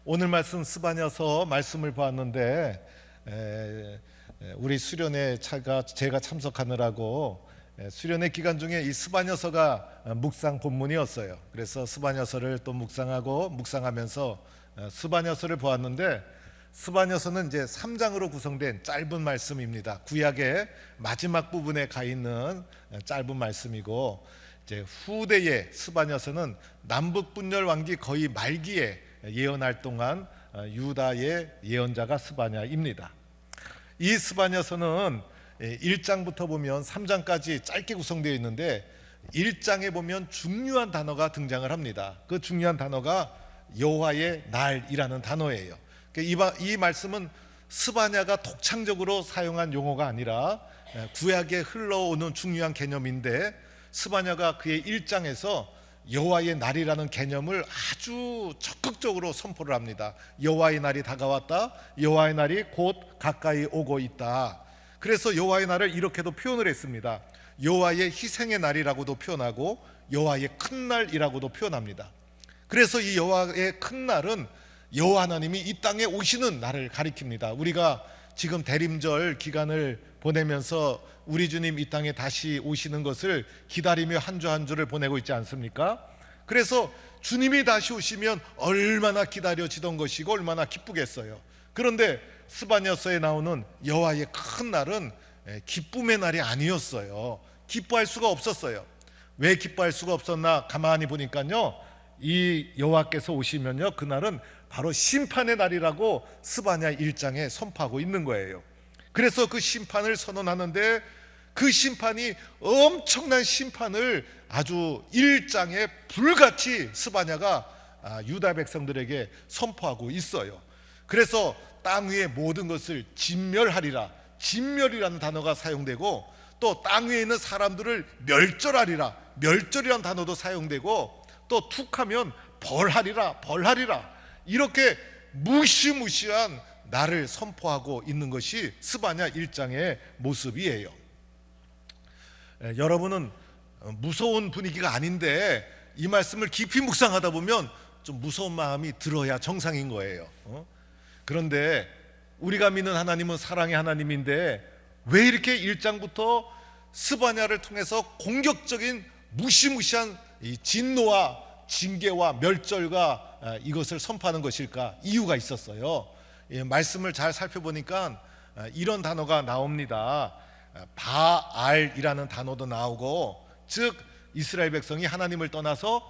오늘 말씀 스바냐서 말씀을 보았는데 우리 수련회 제가 참석하느라고 수련회 기간 중에 이 스바냐서가 묵상 본문이었어요. 그래서 스바냐서를 또 묵상하면서 스바냐서를 보았는데, 스바냐서는 이제 3장으로 구성된 짧은 말씀입니다. 구약의 마지막 부분에 가 있는 짧은 말씀이고, 이제 후대의 스바냐서는 남북 분열 왕기 거의 말기에 예언할 동안 유다의 예언자가 스바냐입니다. 이 스바냐서는 1장부터 보면 3장까지 짧게 구성되어 있는데, 1장에 보면 중요한 단어가 등장을 합니다. 그 중요한 단어가 여호와의 날이라는 단어예요. 이 말씀은 스바냐가 독창적으로 사용한 용어가 아니라 구약에 흘러오는 중요한 개념인데, 스바냐가 그의 1장에서 여호와의 날이라는 개념을 아주 적극적으로 선포를 합니다. 여호와의 날이 다가왔다. 여호와의 날이 곧 가까이 오고 있다. 그래서 여호와의 날을 이렇게도 표현을 했습니다. 여호와의 희생의 날이라고도 표현하고 여호와의 큰 날이라고도 표현합니다. 그래서 이 여호와의 큰 날은 여호와 하나님이 이 땅에 오시는 날을 가리킵니다. 우리가 지금 대림절 기간을 보내면서 우리 주님 이 땅에 다시 오시는 것을 기다리며 한 주 한 주를 보내고 있지 않습니까? 그래서 주님이 다시 오시면 얼마나 기다려지던 것이고 얼마나 기쁘겠어요. 그런데 스바냐서에 나오는 여호와의 큰 날은 기쁨의 날이 아니었어요. 기뻐할 수가 없었어요. 왜 기뻐할 수가 없었나 가만히 보니까요, 이 여호와께서 오시면요, 그날은 바로 심판의 날이라고 스바냐 1장에 선포하고 있는 거예요. 그래서 그 심판을 선언하는데, 그 심판이 엄청난 심판을 아주 1장에 불같이 스바냐가 유다 백성들에게 선포하고 있어요. 그래서 땅 위의 모든 것을 진멸하리라, 진멸이라는 단어가 사용되고, 또 땅 위에 있는 사람들을 멸절하리라, 멸절이라는 단어도 사용되고, 또 툭하면 벌하리라, 벌하리라, 이렇게 무시무시한 나를 선포하고 있는 것이 스바냐 1장의 모습이에요. 여러분은 무서운 분위기가 아닌데 이 말씀을 깊이 묵상하다 보면 좀 무서운 마음이 들어야 정상인 거예요. 그런데 우리가 믿는 하나님은 사랑의 하나님인데 왜 이렇게 1장부터 스바냐를 통해서 공격적인 무시무시한 이 진노와 징계와 멸절과 이것을 선포하는 것일까? 이유가 있었어요. 말씀을 잘 살펴보니까 이런 단어가 나옵니다. 바알이라는 단어도 나오고, 즉 이스라엘 백성이 하나님을 떠나서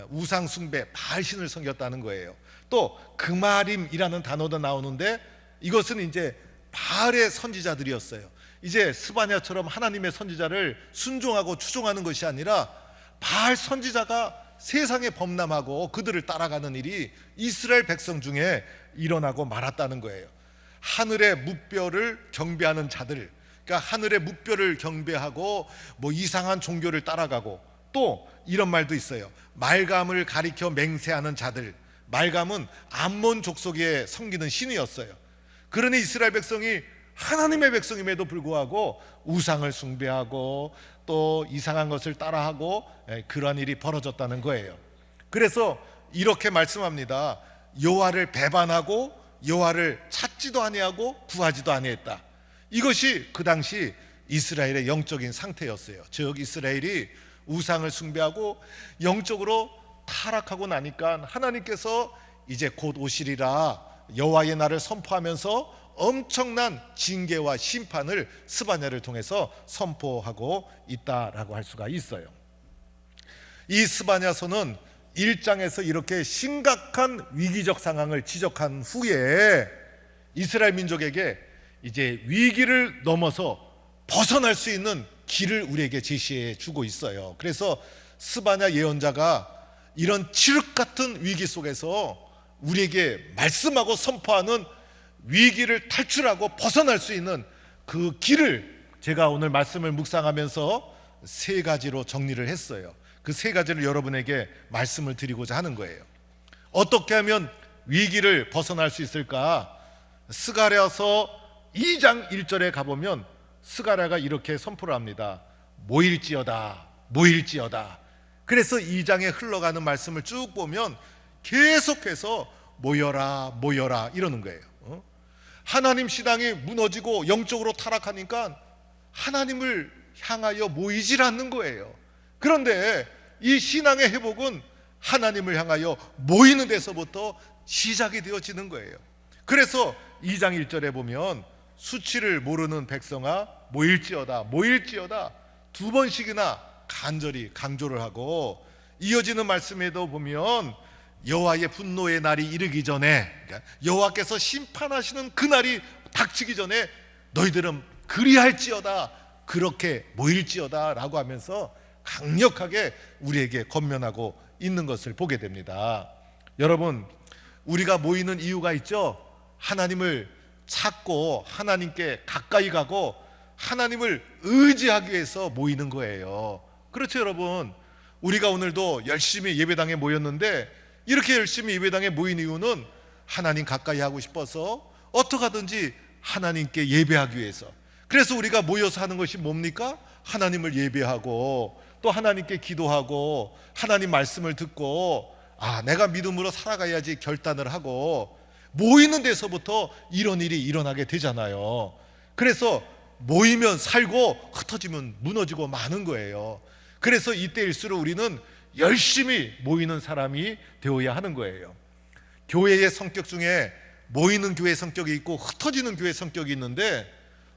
우상 숭배 바알신을 섬겼다는 거예요. 또 그마림이라는 단어도 나오는데, 이것은 이제 바알의 선지자들이었어요. 이제 스바냐처럼 하나님의 선지자를 순종하고 추종하는 것이 아니라 바알 선지자가 세상에 범람하고 그들을 따라가는 일이 이스라엘 백성 중에 일어나고 말았다는 거예요. 하늘의 무뼈를 경배하는 자들, 그러니까 하늘의 무뼈를 경배하고 뭐 이상한 종교를 따라가고, 또 이런 말도 있어요. 말감을 가리켜 맹세하는 자들. 말감은 암몬 족속에 섬기는 신이었어요. 그러니 이스라엘 백성이 하나님의 백성임에도 불구하고 우상을 숭배하고 또 이상한 것을 따라하고 그런 일이 벌어졌다는 거예요. 그래서 이렇게 말씀합니다. 여호와를 배반하고 여호와를 찾지도 아니하고 구하지도 아니했다. 이것이 그 당시 이스라엘의 영적인 상태였어요. 즉 이스라엘이 우상을 숭배하고 영적으로 타락하고 나니까 하나님께서 이제 곧 오시리라 여호와의 날을 선포하면서 엄청난 징계와 심판을 스바냐를 통해서 선포하고 있다라고 할 수가 있어요. 이 스바냐서는 1장에서 이렇게 심각한 위기적 상황을 지적한 후에 이스라엘 민족에게 이제 위기를 넘어서 벗어날 수 있는 길을 우리에게 제시해 주고 있어요. 그래서 스바냐 예언자가 이런 칠흑 같은 위기 속에서 우리에게 말씀하고 선포하는 위기를 탈출하고 벗어날 수 있는 그 길을 제가 오늘 말씀을 묵상하면서 3가지로 정리를 했어요. 그 3가지를 여러분에게 말씀을 드리고자 하는 거예요. 어떻게 하면 위기를 벗어날 수 있을까? 스가랴서 2장 1절에 가보면 스가랴가 이렇게 선포를 합니다. 모일지어다, 모일지어다. 그래서 2장에 흘러가는 말씀을 쭉 보면 계속해서 모여라 모여라 이러는 거예요. 하나님 신앙이 무너지고 영적으로 타락하니까 하나님을 향하여 모이질 않는 거예요. 그런데 이 신앙의 회복은 하나님을 향하여 모이는 데서부터 시작이 되어지는 거예요. 그래서 2장 1절에 보면 수치를 모르는 백성아 모일지어다 모일지어다 두 번씩이나 간절히 강조를 하고, 이어지는 말씀에도 보면 여호와의 분노의 날이 이르기 전에, 그러니까 여호와께서 심판하시는 그 날이 닥치기 전에 너희들은 그리할지어다 그렇게 모일지어다 라고 하면서 강력하게 우리에게 권면하고 있는 것을 보게 됩니다. 여러분, 우리가 모이는 이유가 있죠. 하나님을 찾고 하나님께 가까이 가고 하나님을 의지하기 위해서 모이는 거예요. 그렇죠 여러분. 우리가 오늘도 열심히 예배당에 모였는데 이렇게 열심히 예배당에 모인 이유는 하나님 가까이 하고 싶어서 어떻게 하든지 하나님께 예배하기 위해서. 그래서 우리가 모여서 하는 것이 뭡니까? 하나님을 예배하고 또 하나님께 기도하고 하나님 말씀을 듣고 내가 믿음으로 살아가야지 결단을 하고 모이는 데서부터 이런 일이 일어나게 되잖아요. 그래서 모이면 살고 흩어지면 무너지고 마는 거예요. 그래서 이때일수록 우리는 열심히 모이는 사람이 되어야 하는 거예요. 교회의 성격 중에 모이는 교회 성격이 있고 흩어지는 교회 성격이 있는데,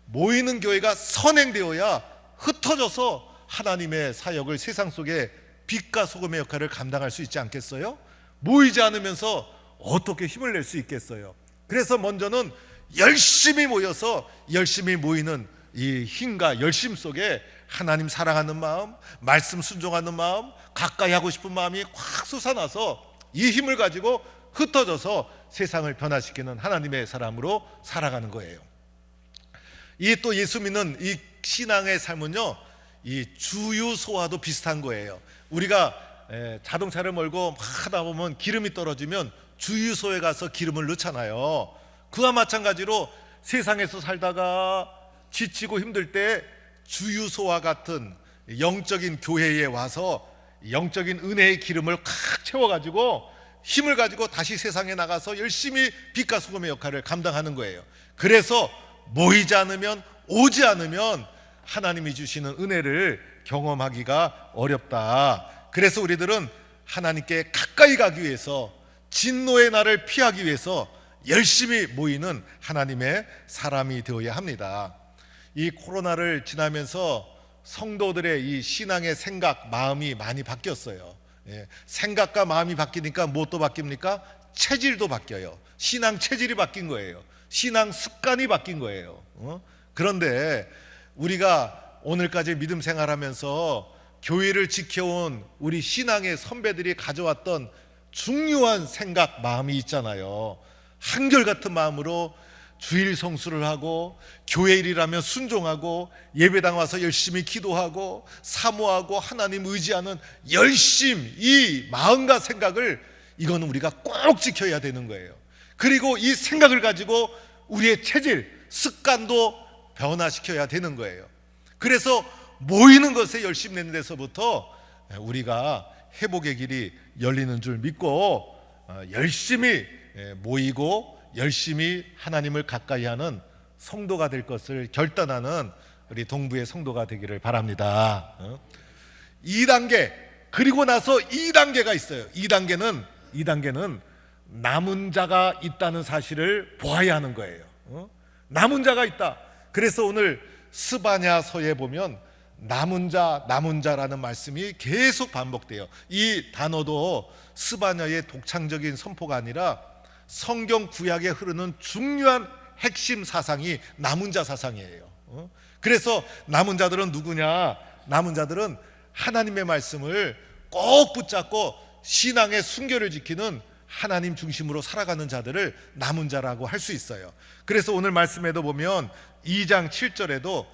모이는 교회가 선행되어야 흩어져서 하나님의 사역을 세상 속에 빛과 소금의 역할을 감당할 수 있지 않겠어요? 모이지 않으면서 어떻게 힘을 낼 수 있겠어요? 그래서 먼저는 열심히 모여서 열심히 모이는 이 힘과 열심 속에 하나님 사랑하는 마음, 말씀 순종하는 마음, 가까이 하고 싶은 마음이 확 솟아나서 이 힘을 가지고 흩어져서 세상을 변화시키는 하나님의 사람으로 살아가는 거예요. 이 또 예수 믿는 이 신앙의 삶은요, 이 주유소와도 비슷한 거예요. 우리가 자동차를 몰고 막 하다 보면 기름이 떨어지면 주유소에 가서 기름을 넣잖아요. 그와 마찬가지로 세상에서 살다가 지치고 힘들 때 주유소와 같은 영적인 교회에 와서 영적인 은혜의 기름을 칵 채워가지고 힘을 가지고 다시 세상에 나가서 열심히 빛과 소금의 역할을 감당하는 거예요. 그래서 모이지 않으면, 오지 않으면 하나님이 주시는 은혜를 경험하기가 어렵다. 그래서 우리들은 하나님께 가까이 가기 위해서, 진노의 날을 피하기 위해서 열심히 모이는 하나님의 사람이 되어야 합니다. 이 코로나를 지나면서 성도들의 이 신앙의 생각, 마음이 많이 바뀌었어요. 생각과 마음이 바뀌니까 무엇도 바뀝니까? 체질도 바뀌어요. 신앙 체질이 바뀐 거예요. 신앙 습관이 바뀐 거예요. 그런데 우리가 오늘까지 믿음 생활하면서 교회를 지켜온 우리 신앙의 선배들이 가져왔던 중요한 생각, 마음이 있잖아요. 한결같은 마음으로 주일 성수를 하고 교회 일이라면 순종하고 예배당 와서 열심히 기도하고 사모하고 하나님 의지하는 열심, 이 마음과 생각을, 이거는 우리가 꼭 지켜야 되는 거예요. 그리고 이 생각을 가지고 우리의 체질, 습관도 변화시켜야 되는 거예요. 그래서 모이는 것에 열심 내는 데서부터 우리가 회복의 길이 열리는 줄 믿고 열심히 모이고 열심히 하나님을 가까이 하는 성도가 될 것을 결단하는 우리 동부의 성도가 되기를 바랍니다. 2단계, 그리고 나서 2단계가 있어요. 2단계는 남은 자가 있다는 사실을 보아야 하는 거예요. 남은 자가 있다. 그래서 오늘 스바냐서에 보면 남은 자라는 말씀이 계속 반복돼요. 이 단어도 스바냐의 독창적인 선포가 아니라 성경 구약에 흐르는 중요한 핵심 사상이 남은 자 사상이에요. 그래서 남은 자들은 누구냐? 남은 자들은 하나님의 말씀을 꼭 붙잡고 신앙의 순결을 지키는 하나님 중심으로 살아가는 자들을 남은 자라고 할 수 있어요. 그래서 오늘 말씀에도 보면 2장 7절에도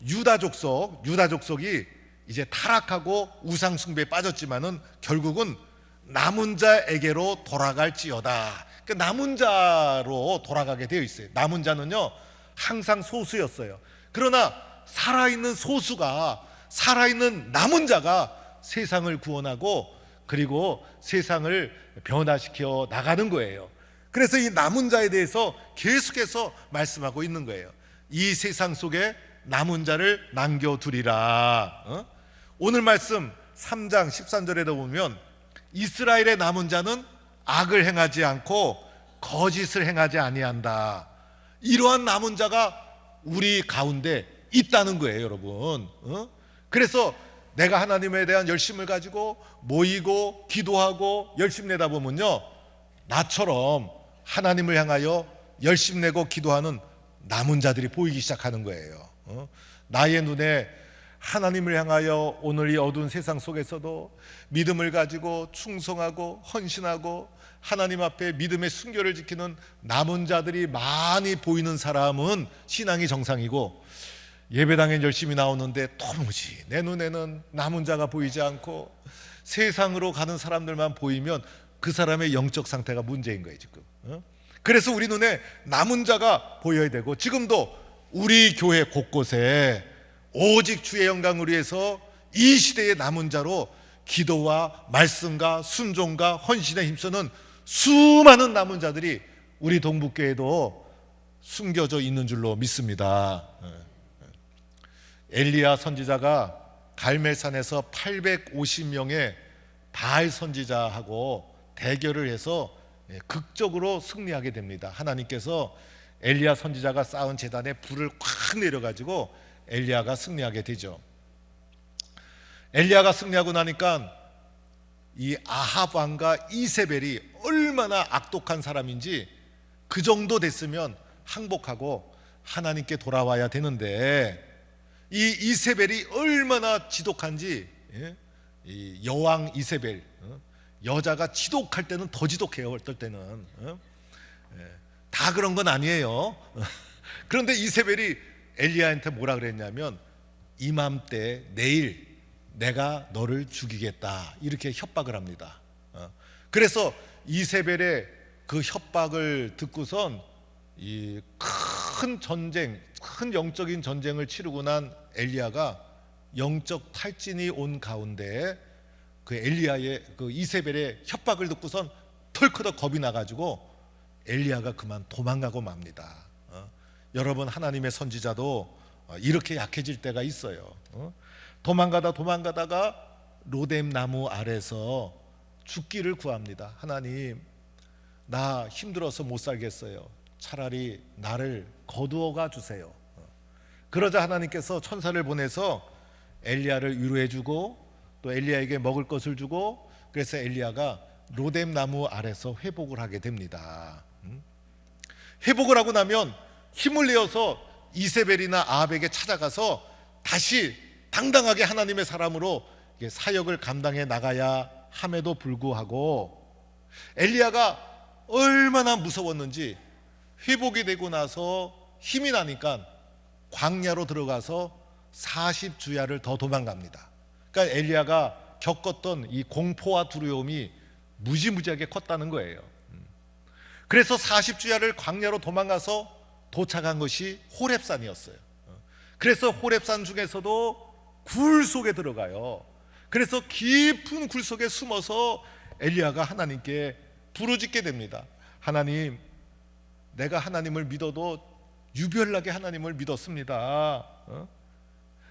유다 족속이 이제 타락하고 우상 숭배에 빠졌지만은 결국은 남은 자에게로 돌아갈지어다. 그 남은 자로 돌아가게 되어 있어요. 남은 자는요 항상 소수였어요. 그러나 살아있는 소수가, 살아있는 남은 자가 세상을 구원하고 그리고 세상을 변화시켜 나가는 거예요. 그래서 이 남은 자에 대해서 계속해서 말씀하고 있는 거예요. 이 세상 속에 남은 자를 남겨두리라. 오늘 말씀 3장 13절에도 보면 이스라엘의 남은 자는 악을 행하지 않고 거짓을 행하지 아니한다. 이러한 남은 자가 우리 가운데 있다는 거예요, 여러분. 그래서 내가 하나님에 대한 열심을 가지고 모이고 기도하고 열심 내다 보면요, 나처럼 하나님을 향하여 열심 내고 기도하는 남은 자들이 보이기 시작하는 거예요. 나의 눈에 하나님을 향하여 오늘 이 어두운 세상 속에서도 믿음을 가지고 충성하고 헌신하고 하나님 앞에 믿음의 순결을 지키는 남은 자들이 많이 보이는 사람은 신앙이 정상이고, 예배당에 열심히 나오는데 도무지 내 눈에는 남은 자가 보이지 않고 세상으로 가는 사람들만 보이면 그 사람의 영적 상태가 문제인 거예요, 지금. 그래서 우리 눈에 남은 자가 보여야 되고, 지금도 우리 교회 곳곳에 오직 주의 영광을 위해서 이 시대의 남은 자로 기도와 말씀과 순종과 헌신에 힘쓰는 수많은 남은 자들이 우리 동북교회도 숨겨져 있는 줄로 믿습니다. 엘리야 선지자가 갈멜산에서 850명의 바알 선지자하고 대결을 해서 극적으로 승리하게 됩니다. 하나님께서 엘리야 선지자가 쌓은 제단에 불을 콱 내려가지고 엘리야가 승리하게 되죠. 엘리야가 승리하고 나니까 이 아합 왕과 이세벨이 얼마나 악독한 사람인지, 그 정도 됐으면 항복하고 하나님께 돌아와야 되는데 이 이세벨이 얼마나 지독한지, 이 여왕 이세벨, 여자가 지독할 때는 더 지독해요. 어떨 때는 다 그런 건 아니에요. 그런데 이세벨이 엘리야한테 뭐라 그랬냐면, 이맘때 내일 내가 너를 죽이겠다, 이렇게 협박을 합니다. 그래서 이세벨의 그 협박을 듣고선 이 큰 전쟁, 큰 영적인 전쟁을 치르고 난 엘리야가 영적 탈진이 온 가운데 그 엘리야의 그 이세벨의 협박을 듣고선 털커덕 겁이 나가지고 엘리야가 그만 도망가고 맙니다. 여러분, 하나님의 선지자도 이렇게 약해질 때가 있어요. 도망가다가 로뎀 나무 아래서 죽기를 구합니다. 하나님, 나 힘들어서 못 살겠어요. 차라리 나를 거두어가 주세요. 그러자 하나님께서 천사를 보내서 엘리야를 위로해주고 또 엘리야에게 먹을 것을 주고, 그래서 엘리야가 로뎀 나무 아래서 회복을 하게 됩니다. 회복을 하고 나면 힘을 내어서 이세벨이나 아합에게 찾아가서 다시 당당하게 하나님의 사람으로 사역을 감당해 나가야 함에도 불구하고, 엘리야가 얼마나 무서웠는지 회복이 되고 나서 힘이 나니까 광야로 들어가서 40주야를 더 도망갑니다. 그러니까 엘리야가 겪었던 이 공포와 두려움이 무지무지하게 컸다는 거예요. 그래서 40주야를 광야로 도망가서 도착한 것이 호렙산이었어요. 그래서 호렙산 중에서도 굴 속에 들어가요. 그래서 깊은 굴 속에 숨어서 엘리야가 하나님께 부르짖게 됩니다. 하나님, 내가 하나님을 믿어도 유별나게 하나님을 믿었습니다.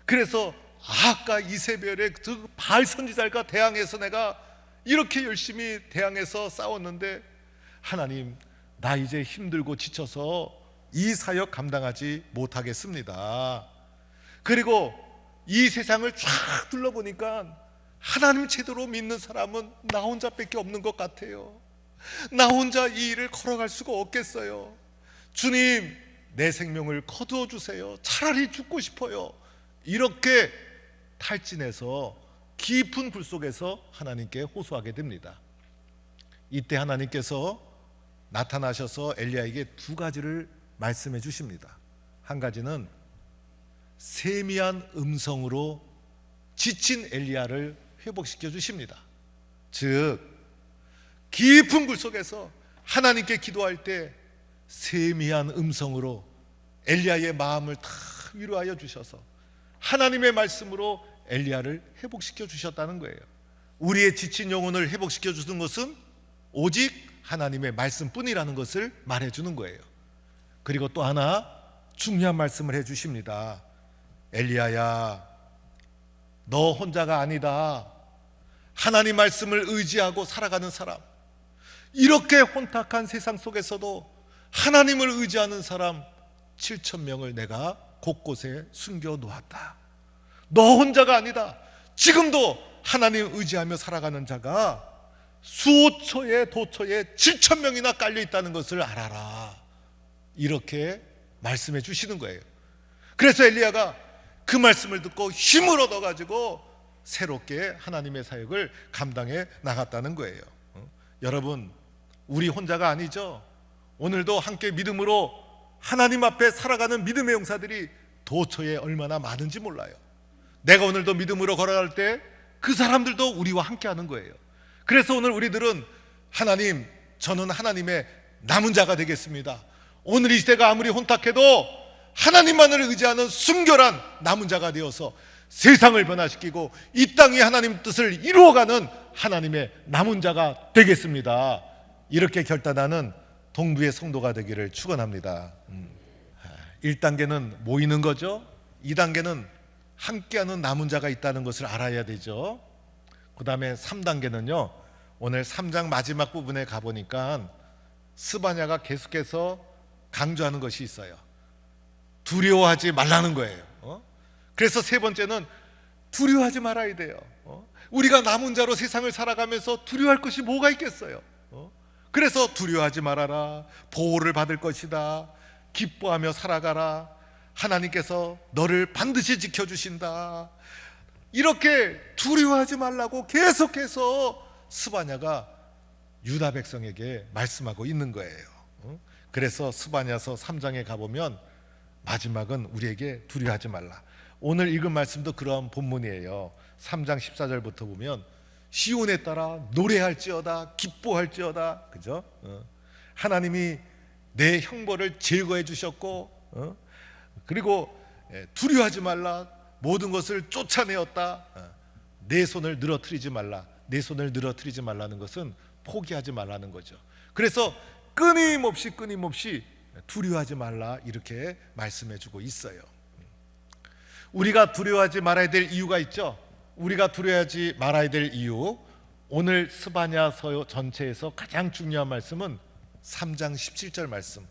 그래서 아합과 이세벨의 그 바알 선지자들과 대항해서 내가 이렇게 열심히 대항해서 싸웠는데, 하나님, 나 이제 힘들고 지쳐서 이 사역 감당하지 못하겠습니다. 그리고 이 세상을 쫙 둘러보니까 하나님 제대로 믿는 사람은 나 혼자밖에 없는 것 같아요. 나 혼자 이 일을 걸어갈 수가 없겠어요. 주님, 내 생명을 거두어 주세요. 차라리 죽고 싶어요. 이렇게 탈진해서 깊은 굴 속에서 하나님께 호소하게 됩니다. 이때 하나님께서 나타나셔서 엘리야에게 두 가지를 말씀해 주십니다. 한 가지는 세미한 음성으로 지친 엘리야를 회복시켜 주십니다. 즉, 깊은 굴 속에서 하나님께 기도할 때 세미한 음성으로 엘리야의 마음을 다 위로하여 주셔서 하나님의 말씀으로 엘리야를 회복시켜 주셨다는 거예요. 우리의 지친 영혼을 회복시켜 주는 것은 오직 하나님의 말씀뿐이라는 것을 말해주는 거예요. 그리고 또 하나 중요한 말씀을 해주십니다. 엘리야야, 너 혼자가 아니다. 하나님 말씀을 의지하고 살아가는 사람, 이렇게 혼탁한 세상 속에서도 하나님을 의지하는 사람 7,000명을 내가 곳곳에 숨겨 놓았다. 너 혼자가 아니다. 지금도 하나님 의지하며 살아가는 자가 수초에 도처에 7,000명이나 깔려 있다는 것을 알아라. 이렇게 말씀해 주시는 거예요. 그래서 엘리야가 그 말씀을 듣고 힘을 얻어가지고 새롭게 하나님의 사역을 감당해 나갔다는 거예요. 여러분, 우리 혼자가 아니죠. 오늘도 함께 믿음으로 하나님 앞에 살아가는 믿음의 용사들이 도처에 얼마나 많은지 몰라요. 내가 오늘도 믿음으로 걸어갈 때 그 사람들도 우리와 함께 하는 거예요. 그래서 오늘 우리들은 하나님, 저는 하나님의 남은 자가 되겠습니다. 오늘 이 시대가 아무리 혼탁해도 하나님만을 의지하는 순결한 남은 자가 되어서 세상을 변화시키고 이 땅이 하나님 뜻을 이루어가는 하나님의 남은 자가 되겠습니다. 이렇게 결단하는 동부의 성도가 되기를 축원합니다. 1단계는 모이는 거죠. 2단계는 함께하는 남은 자가 있다는 것을 알아야 되죠. 그 다음에 3단계는요, 오늘 3장 마지막 부분에 가보니까 스바냐가 계속해서 강조하는 것이 있어요. 두려워하지 말라는 거예요. 그래서 세 번째는 두려워하지 말아야 돼요. 우리가 남은 자로 세상을 살아가면서 두려워할 것이 뭐가 있겠어요. 그래서 두려워하지 말아라. 보호를 받을 것이다. 기뻐하며 살아가라. 하나님께서 너를 반드시 지켜주신다. 이렇게 두려워하지 말라고 계속해서 스바냐가 유다 백성에게 말씀하고 있는 거예요. 그래서 스바냐서 3장에 가보면 마지막은 우리에게 두려워하지 말라. 오늘 읽은 말씀도 그런 본문이에요. 3장 14절부터 보면 시온에 따라 노래할지어다, 기뻐할지어다. 그죠? 하나님이 내 형벌을 제거해 주셨고, 그리고 두려워하지 말라. 모든 것을 쫓아내었다. 내 손을 늘어뜨리지 말라. 내 손을 늘어뜨리지 말라는 것은 포기하지 말라는 거죠. 그래서 끊임없이 두려워하지 말라, 이렇게 말씀해 주고 있어요. 우리가 두려워하지 말아야 될 이유가 있죠. 우리가 두려워하지 말아야 될 이유, 오늘 스바냐서 전체에서 가장 중요한 말씀은 3장 17절 말씀.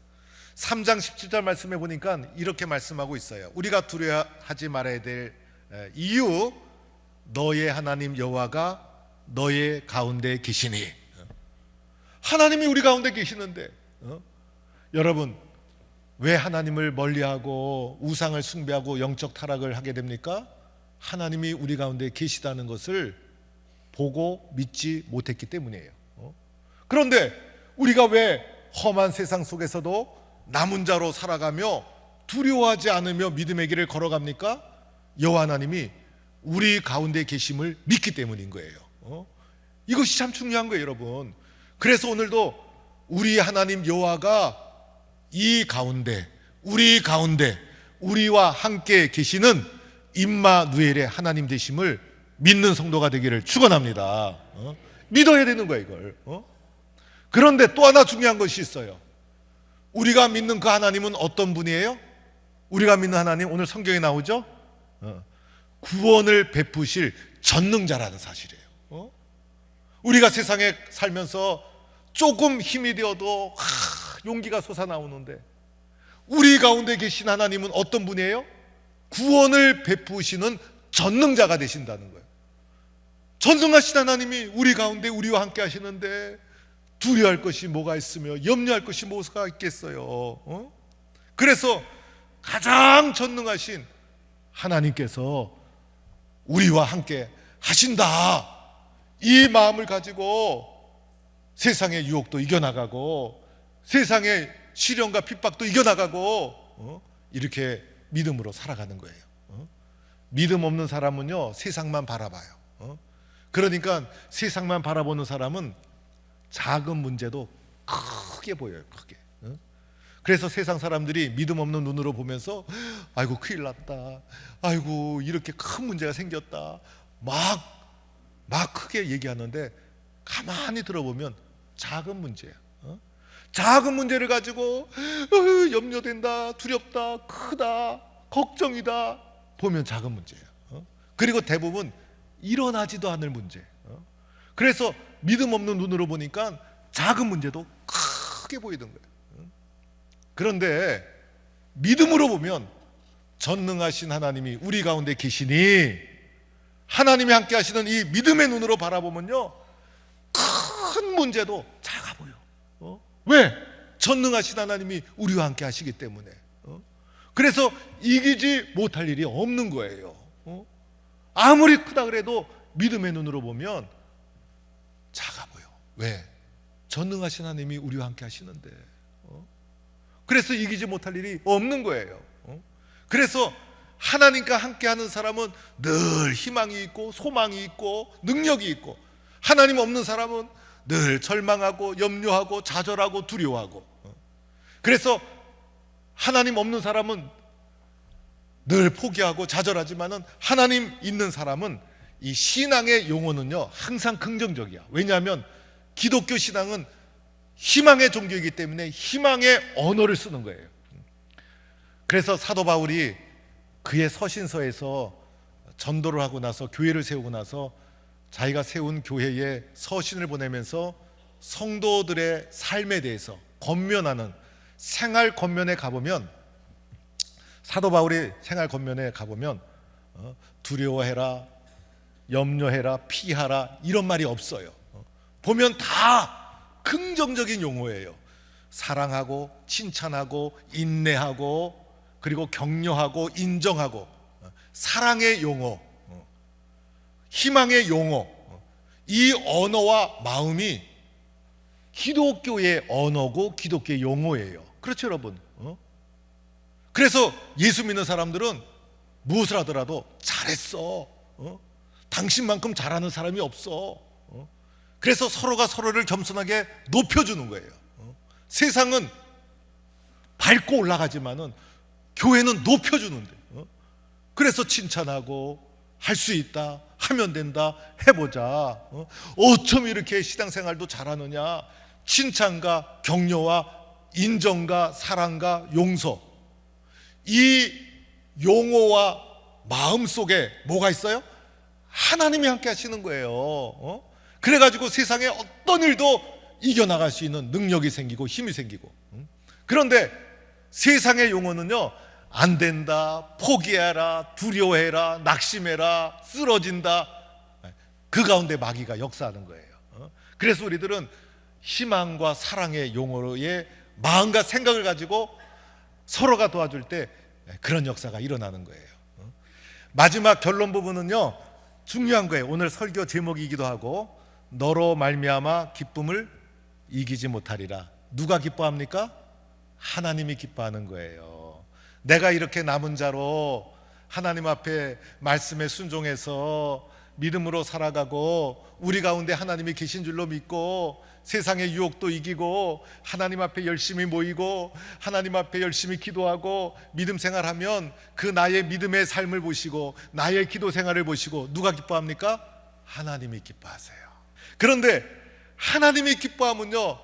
3장 17절 말씀에 보니까 이렇게 말씀하고 있어요. 우리가 두려워하지 말아야 될 이유, 너의 하나님 여호와가 너의 가운데 계시니. 하나님이 우리 가운데 계시는데, 여러분, 왜 하나님을 멀리하고 우상을 숭배하고 영적 타락을 하게 됩니까? 하나님이 우리 가운데 계시다는 것을 보고 믿지 못했기 때문이에요. 그런데 우리가 왜 험한 세상 속에서도 남은 자로 살아가며 두려워하지 않으며 믿음의 길을 걸어갑니까? 여호와 하나님이 우리 가운데 계심을 믿기 때문인 거예요. 이것이 참 중요한 거예요, 여러분. 그래서 오늘도 우리 하나님 여호와가 이 가운데, 우리 가운데, 우리와 함께 계시는 임마누엘의 하나님 되심을 믿는 성도가 되기를 축원합니다. 믿어야 되는 거예요, 이걸. 그런데 또 하나 중요한 것이 있어요. 우리가 믿는 그 하나님은 어떤 분이에요? 우리가 믿는 하나님, 오늘 성경에 나오죠? 구원을 베푸실 전능자라는 사실이에요. 우리가 세상에 살면서 조금 힘이 되어도 용기가 솟아나오는데, 우리 가운데 계신 하나님은 어떤 분이에요? 구원을 베푸시는 전능자가 되신다는 거예요. 전능하신 하나님이 우리 가운데 우리와 함께 하시는데 두려워할 것이 뭐가 있으며 염려할 것이 뭐가 있겠어요. 그래서 가장 전능하신 하나님께서 우리와 함께 하신다, 이 마음을 가지고 세상의 유혹도 이겨나가고 세상의 시련과 핍박도 이겨나가고 이렇게 믿음으로 살아가는 거예요. 믿음 없는 사람은요, 세상만 바라봐요. 그러니까 세상만 바라보는 사람은 작은 문제도 크게 보여요, 크게. 그래서 세상 사람들이 믿음 없는 눈으로 보면서 아이고 큰일 났다, 아이고 이렇게 큰 문제가 생겼다, 막 크게 얘기하는데 가만히 들어보면 작은 문제예요. 작은 문제를 가지고 염려된다, 두렵다, 크다, 걱정이다 보면 작은 문제예요. 그리고 대부분 일어나지도 않을 문제. 그래서 믿음 없는 눈으로 보니까 작은 문제도 크게 보이는 거예요. 그런데 믿음으로 보면 전능하신 하나님이 우리 가운데 계시니, 하나님이 함께 하시는 이 믿음의 눈으로 바라보면요, 큰 문제도 작아 보여. 왜? 전능하신 하나님이 우리와 함께 하시기 때문에. 그래서 이기지 못할 일이 없는 거예요. 아무리 크다 그래도 믿음의 눈으로 보면 작아 보여. 왜? 전능하신 하나님이 우리와 함께 하시는데. 그래서 이기지 못할 일이 없는 거예요. 그래서 하나님과 함께하는 사람은 늘 희망이 있고 소망이 있고 능력이 있고, 하나님 없는 사람은 늘 절망하고 염려하고 좌절하고 두려워하고. 그래서 하나님 없는 사람은 늘 포기하고 좌절하지만은 하나님 있는 사람은, 이 신앙의 용어는요 항상 긍정적이야. 왜냐하면 기독교 신앙은 희망의 종교이기 때문에 희망의 언어를 쓰는 거예요. 그래서 사도 바울이 그의 서신서에서 전도를 하고 나서 교회를 세우고 나서 자기가 세운 교회에 서신을 보내면서 성도들의 삶에 대해서 권면하는 생활 권면에 가보면, 사도 바울이 생활 권면에 가보면 두려워해라, 염려해라, 피하라 이런 말이 없어요. 보면 다 긍정적인 용어예요. 사랑하고 칭찬하고 인내하고 그리고 격려하고 인정하고, 사랑의 용어, 희망의 용어, 이 언어와 마음이 기독교의 언어고 기독교의 용어예요. 그렇죠 여러분? 그래서 예수 믿는 사람들은 무엇을 하더라도 잘했어, 당신만큼 잘하는 사람이 없어. 그래서 서로가 서로를 겸손하게 높여주는 거예요. 세상은 밟고 올라가지만은 교회는 높여주는데, 그래서 칭찬하고 할 수 있다, 하면 된다, 해보자, 어쩜 이렇게 신앙생활도 잘하느냐, 칭찬과 격려와 인정과 사랑과 용서, 이 용어와 마음속에 뭐가 있어요? 하나님이 함께 하시는 거예요. 그래가지고 세상에 어떤 일도 이겨나갈 수 있는 능력이 생기고 힘이 생기고. 그런데 세상의 용어는요, 안 된다, 포기해라, 두려워해라, 낙심해라, 쓰러진다, 그 가운데 마귀가 역사하는 거예요. 그래서 우리들은 희망과 사랑의 용어의 마음과 생각을 가지고 서로가 도와줄 때 그런 역사가 일어나는 거예요. 마지막 결론 부분은요 중요한 거예요. 오늘 설교 제목이기도 하고, 너로 말미암아 기쁨을 이기지 못하리라. 누가 기뻐합니까? 하나님이 기뻐하는 거예요. 내가 이렇게 남은 자로 하나님 앞에 말씀에 순종해서 믿음으로 살아가고, 우리 가운데 하나님이 계신 줄로 믿고, 세상의 유혹도 이기고 하나님 앞에 열심히 모이고 하나님 앞에 열심히 기도하고 믿음 생활하면, 그 나의 믿음의 삶을 보시고 나의 기도 생활을 보시고 누가 기뻐합니까? 하나님이 기뻐하세요. 그런데 하나님이 기뻐하면요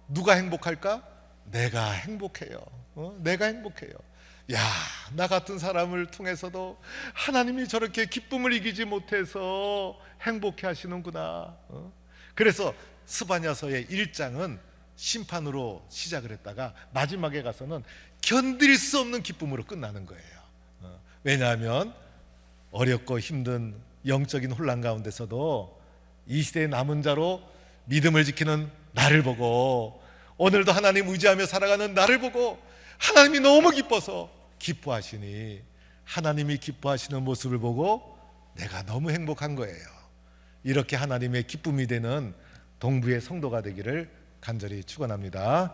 누가 행복할까? 내가 행복해요. 내가 행복해요. 야, 나 같은 사람을 통해서도 하나님이 저렇게 기쁨을 이기지 못해서 행복해 하시는구나. 그래서 스바냐서의 1장은 심판으로 시작을 했다가 마지막에 가서는 견딜 수 없는 기쁨으로 끝나는 거예요. 왜냐하면 어렵고 힘든 영적인 혼란 가운데서도 이 시대의 남은 자로 믿음을 지키는 나를 보고, 오늘도 하나님 의지하며 살아가는 나를 보고 하나님이 너무 기뻐서 기뻐하시니, 하나님이 기뻐하시는 모습을 보고 내가 너무 행복한 거예요. 이렇게 하나님의 기쁨이 되는 동부의 성도가 되기를 간절히 축원합니다.